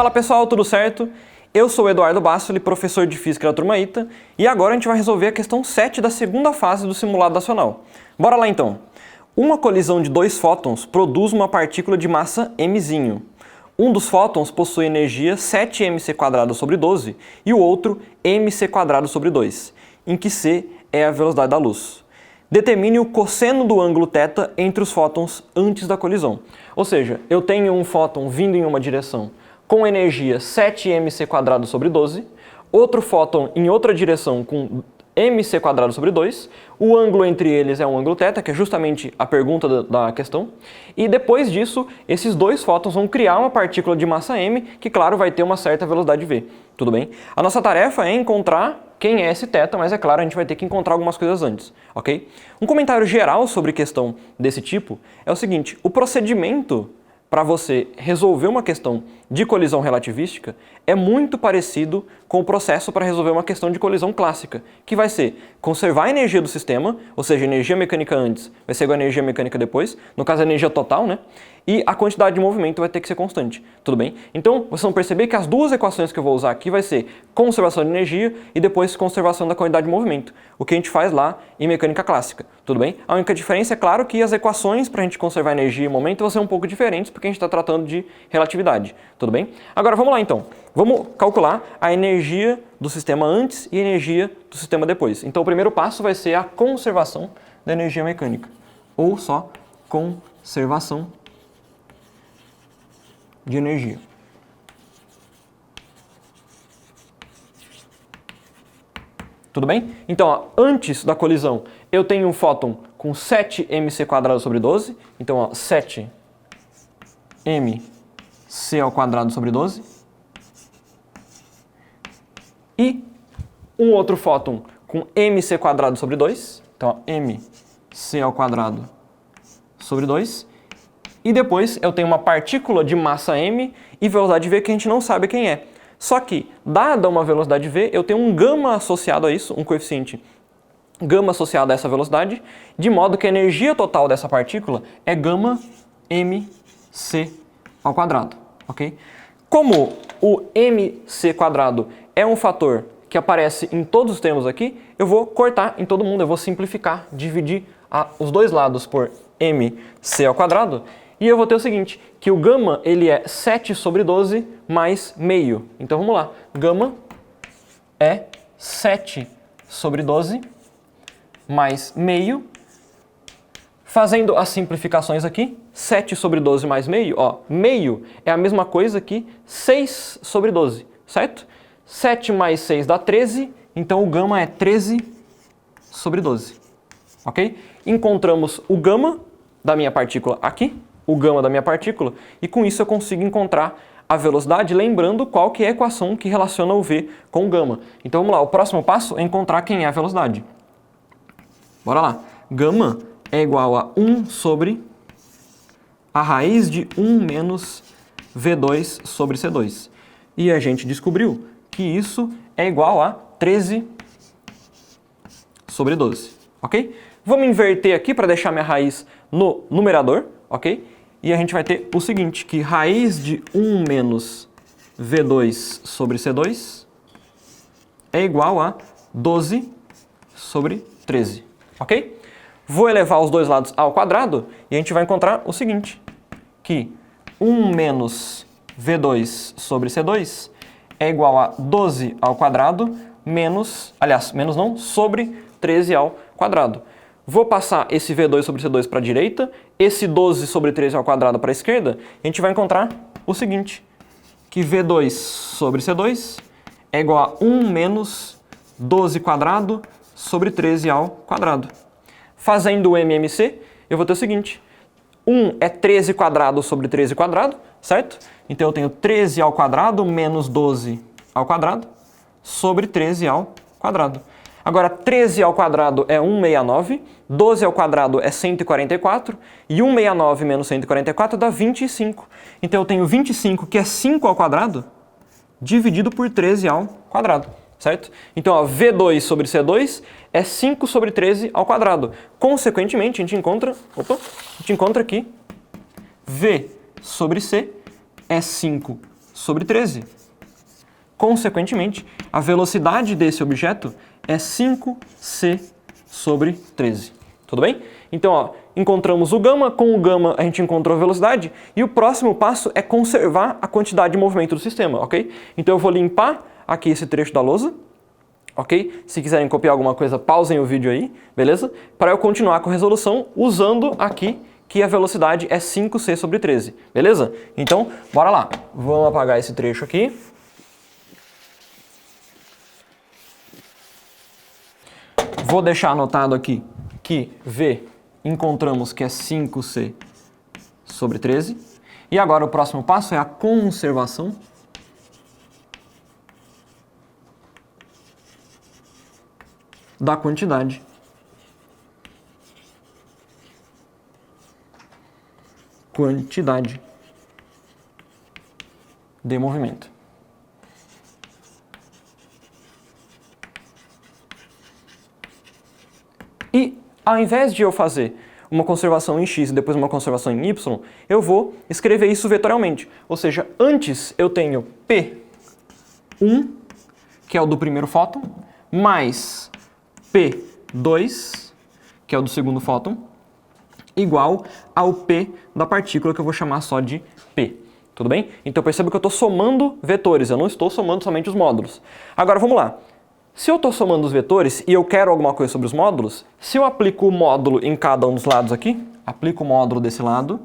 Fala pessoal, tudo certo? Eu sou o Eduardo Bassoli, professor de Física da Turma ITA, e agora a gente vai resolver a questão 7 da segunda fase do simulado nacional. Bora lá então! Uma colisão de dois fótons produz uma partícula de massa mzinho. Um dos fótons possui energia 7mc² sobre 12 e o outro mc² sobre 2, em que c é a velocidade da luz. Determine o cosseno do ângulo θ entre os fótons antes da colisão. Ou seja, eu tenho um fóton vindo em uma direção com energia 7mc² sobre 12, outro fóton em outra direção com mc² sobre 2, o ângulo entre eles é um ângulo θ, que é justamente a pergunta da questão, e depois disso, esses dois fótons vão criar uma partícula de massa m, que claro, vai ter uma certa velocidade v, tudo bem? A nossa tarefa é encontrar quem é esse θ, mas é claro, a gente vai ter que encontrar algumas coisas antes, ok? Um comentário geral sobre questão desse tipo é o seguinte: o procedimento para você resolver uma questão de colisão relativística é muito parecido com o processo para resolver uma questão de colisão clássica, que vai ser conservar a energia do sistema, ou seja, a energia mecânica antes vai ser igual a energia mecânica depois, no caso a energia total, né? E a quantidade de movimento vai ter que ser constante, tudo bem? Então, vocês vão perceber que as duas equações que eu vou usar aqui vai ser conservação de energia e depois conservação da quantidade de movimento, o que a gente faz lá em mecânica clássica, tudo bem? A única diferença é, claro, que as equações para a gente conservar energia e momento vão ser um pouco diferentes, porque a gente está tratando de relatividade, tudo bem? Agora, vamos lá então. Vamos calcular a energia do sistema antes e a energia do sistema depois. Então, o primeiro passo vai ser a conservação da energia mecânica, ou só conservação de energia. Tudo bem? Então, ó, antes da colisão, eu tenho um fóton com 7mc² sobre 12. Então, ó, 7mc² sobre 12. E um outro fóton com mc² sobre 2. Então, ó, mc² sobre 2. E depois eu tenho uma partícula de massa m e velocidade v que a gente não sabe quem é. Só que, dada uma velocidade v, eu tenho um gama associado a isso, um coeficiente gama associado a essa velocidade, de modo que a energia total dessa partícula é gama mc², ok? Como o mc² é um fator que aparece em todos os termos aqui, eu vou cortar em todo mundo, eu vou simplificar, dividir os dois lados por mc², e eu vou ter o seguinte, que o gama ele é 7 sobre 12 mais meio. Então vamos lá, gama é 7 sobre 12 mais meio. Fazendo as simplificações aqui, 7 sobre 12 mais meio, ó, meio é a mesma coisa que 6 sobre 12, certo? 7 mais 6 dá 13, então o gama é 13 sobre 12, ok? Encontramos o gama da minha partícula aqui, o gama da minha partícula, e com isso eu consigo encontrar a velocidade, lembrando qual que é a equação que relaciona o v com o gama. Então vamos lá, o próximo passo é encontrar quem é a velocidade. Bora lá. Gama é igual a 1 sobre a raiz de 1 menos V2 sobre C2. E a gente descobriu que isso é igual a 13 sobre 12, ok? Vamos inverter aqui para deixar minha raiz no numerador, ok? E a gente vai ter o seguinte, que raiz de 1 menos V2 sobre C2 é igual a 12 sobre 13, ok? Vou elevar os dois lados ao quadrado e a gente vai encontrar o seguinte, que 1 menos V2 sobre C2 é igual a 12 ao quadrado menos, menos não, sobre 13 ao quadrado. Vou passar esse V2 sobre C2 para a direita, esse 12 sobre 13 ao quadrado para a esquerda, e a gente vai encontrar o seguinte, que V2 sobre C2 é igual a 1 menos 12 quadrado sobre 13 ao quadrado. Fazendo o MMC, eu vou ter o seguinte, 1 é 13 quadrado sobre 13 quadrado, certo? Então eu tenho 13 ao quadrado menos 12 ao quadrado sobre 13 ao quadrado. Agora, 13 ao quadrado é 169, 12 ao quadrado é 144, e 169 menos 144 dá 25. Então eu tenho 25, que é 5 ao quadrado, dividido por 13 ao quadrado, certo? Então, ó, V2 sobre C2 é 5 sobre 13 ao quadrado. Consequentemente, a gente encontra aqui V sobre C é 5 sobre 13. Consequentemente, a velocidade desse objeto é 5c sobre 13. Tudo bem? Então, ó, encontramos o gama, com o gama a gente encontrou a velocidade, e o próximo passo é conservar a quantidade de movimento do sistema, ok? Então eu vou limpar aqui esse trecho da lousa, ok? Se quiserem copiar alguma coisa, pausem o vídeo aí, beleza? Para eu continuar com a resolução usando aqui que a velocidade é 5c sobre 13, beleza? Então, bora lá. Vamos apagar esse trecho aqui. Vou deixar anotado aqui que V encontramos que é 5c sobre 13. E agora o próximo passo é a conservação da quantidade de movimento. E ao invés de eu fazer uma conservação em x e depois uma conservação em y, eu vou escrever isso vetorialmente. Ou seja, antes eu tenho P1, que é o do primeiro fóton, mais P2, que é o do segundo fóton, igual ao P da partícula, que eu vou chamar só de P. Tudo bem? Então perceba que eu estou somando vetores, eu não estou somando somente os módulos. Agora vamos lá. Se eu estou somando os vetores e eu quero alguma coisa sobre os módulos, se eu aplico o módulo em cada um dos lados aqui, aplico o módulo desse lado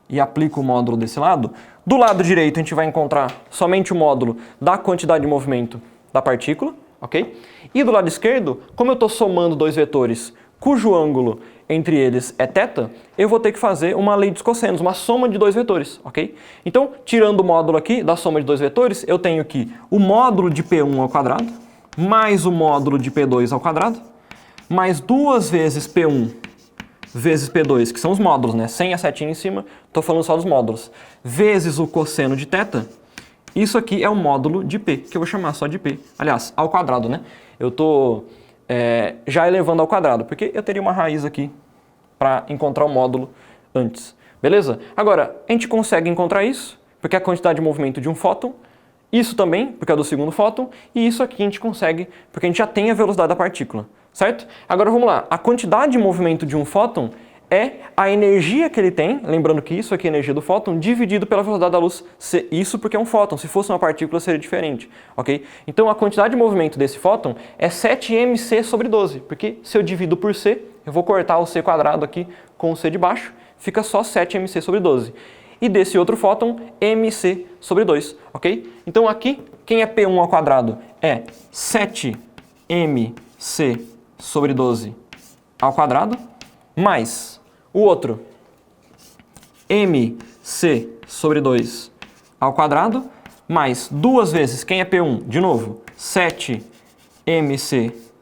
e aplico o módulo desse lado, do lado direito a gente vai encontrar somente o módulo da quantidade de movimento da partícula, ok? E do lado esquerdo, como eu estou somando dois vetores cujo ângulo entre eles é θ, eu vou ter que fazer uma lei dos cossenos, uma soma de dois vetores, ok? Então, tirando o módulo aqui da soma de dois vetores, eu tenho aqui o módulo de P1 ao quadrado, mais o módulo de P2 ao quadrado, mais 2 vezes P1 vezes P2, que são os módulos, né? Sem a setinha em cima, estou falando só dos módulos, vezes o cosseno de θ. Isso aqui é o módulo de P, que eu vou chamar só de P. Aliás, ao quadrado, né? Eu estou já elevando ao quadrado, porque eu teria uma raiz aqui para encontrar o módulo antes. Beleza? Agora, a gente consegue encontrar isso, porque é a quantidade de movimento de um fóton, isso também, porque é do segundo fóton, e isso aqui a gente consegue, porque a gente já tem a velocidade da partícula, certo? Agora vamos lá, a quantidade de movimento de um fóton é a energia que ele tem, lembrando que isso aqui é a energia do fóton, dividido pela velocidade da luz. Isso porque é um fóton, se fosse uma partícula seria diferente, ok? Então a quantidade de movimento desse fóton é 7mc sobre 12, porque se eu divido por c, eu vou cortar o c quadrado aqui com o c de baixo, fica só 7mc sobre 12. E desse outro fóton, mc sobre 2, ok? Então aqui, quem é P1 ao quadrado é 7mc sobre 12 ao quadrado, mais o outro, mc sobre 2 ao quadrado, mais 2 vezes, quem é P1? De novo, 7mc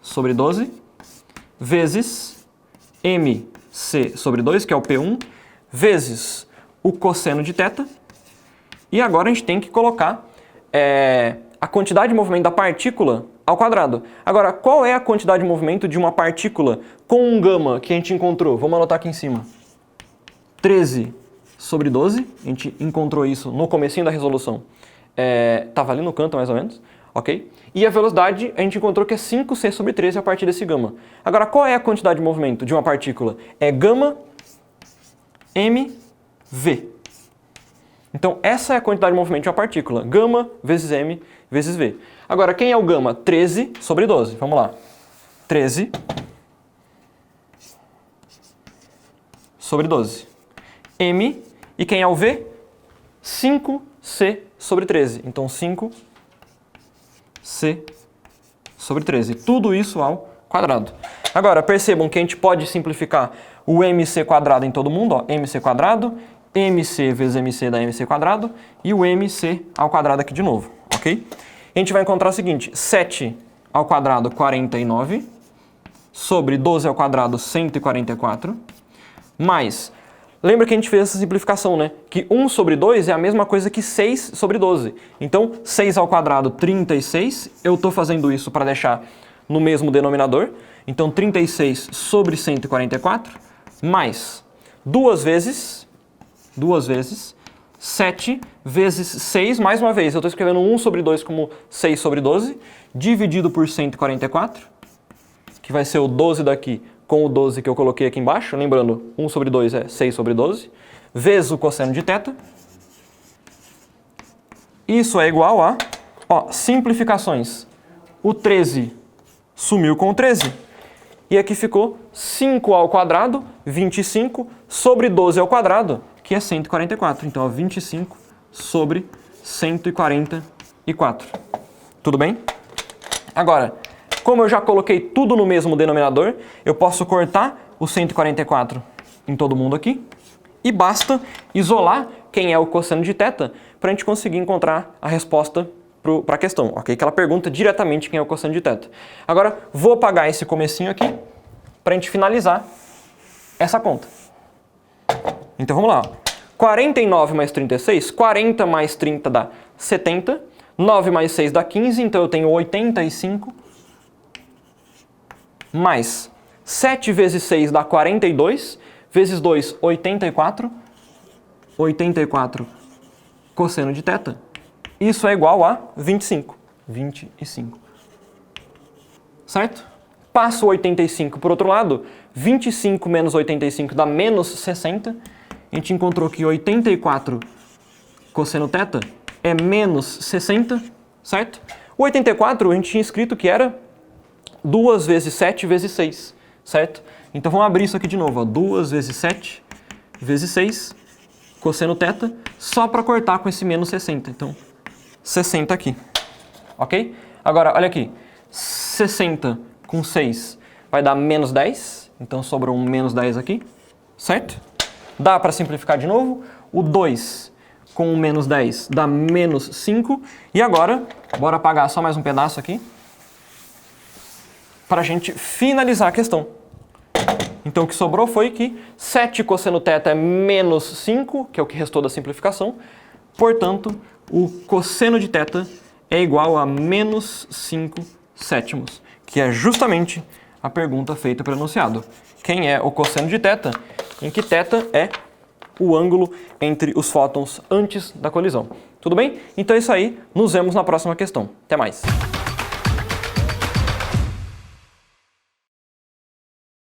sobre 12, vezes mc sobre 2, que é o P1, vezes o cosseno de θ. E agora a gente tem que colocar a quantidade de movimento da partícula ao quadrado. Agora, qual é a quantidade de movimento de uma partícula com um gama que a gente encontrou? Vamos anotar aqui em cima. 13 sobre 12, a gente encontrou isso no comecinho da resolução. Estava ali no canto mais ou menos, ok? E a velocidade a gente encontrou que é 5c sobre 13 a partir desse gama. Agora, qual é a quantidade de movimento de uma partícula? É gama mv. Então, essa é a quantidade de movimento de uma partícula. Gama vezes m vezes v. Agora, quem é o gama? 13 sobre 12. Vamos lá. 13 sobre 12. M. E quem é o v? 5c sobre 13. Então, 5c sobre 13. Tudo isso ao quadrado. Agora, percebam que a gente pode simplificar o mc quadrado em todo mundo. Ó, mc quadrado, mc vezes mc dá mc quadrado, e o mc ao quadrado aqui de novo, ok? A gente vai encontrar o seguinte, 7 ao quadrado, 49, sobre 12 ao quadrado, 144, mais, lembra que a gente fez essa simplificação, né? Que 1 sobre 2 é a mesma coisa que 6 sobre 12. Então, 6 ao quadrado, 36, eu estou fazendo isso para deixar no mesmo denominador, então 36 sobre 144, mais 2 vezes 7 vezes 6, mais uma vez, eu estou escrevendo 1 sobre 2 como 6 sobre 12, dividido por 144, que vai ser o 12 daqui com o 12 que eu coloquei aqui embaixo, lembrando, 1 sobre 2 é 6 sobre 12, vezes o cosseno de θ. Isso é igual a, simplificações. O 13 sumiu com o 13, e aqui ficou 5 ao quadrado, 25, sobre 12 ao quadrado, que é 144. Então, 25 sobre 144. Tudo bem? Agora, como eu já coloquei tudo no mesmo denominador, eu posso cortar o 144 em todo mundo aqui, e basta isolar quem é o cosseno de θ para a gente conseguir encontrar a resposta para a questão, ok? Que ela pergunta diretamente quem é o cosseno de θ. Agora, vou apagar esse comecinho aqui para a gente finalizar essa conta. Então vamos lá. 49 mais 36, 40 mais 30 dá 70, 9 mais 6 dá 15, então eu tenho 85, mais 7 vezes 6 dá 42, vezes 2, 84, 84 cosseno de θ. Isso é igual a 25. 25. Certo? Passo o 85 para o outro lado, 25 menos 85 dá menos 60. A gente encontrou que 84 cosseno θ é menos 60, certo? O 84 a gente tinha escrito que era 2 vezes 7 vezes 6, certo? Então vamos abrir isso aqui de novo, 2 vezes 7 vezes 6, cosseno θ, só para cortar com esse menos 60. Então, 60 aqui, ok? Agora, olha aqui, 60 com 6 vai dar menos 10, então sobra um menos 10 aqui, certo? Dá para simplificar de novo, o 2 com o menos 10 dá menos 5, e agora, bora apagar só mais um pedaço aqui, para a gente finalizar a questão. Então o que sobrou foi que 7 cosseno θ é menos 5, que é o que restou da simplificação, portanto, o cosseno de θ é igual a menos 5 sétimos, que é justamente a pergunta feita pelo enunciado. Quem é o cosseno de θ? Em que θ é o ângulo entre os fótons antes da colisão. Tudo bem? Então é isso aí, nos vemos na próxima questão. Até mais!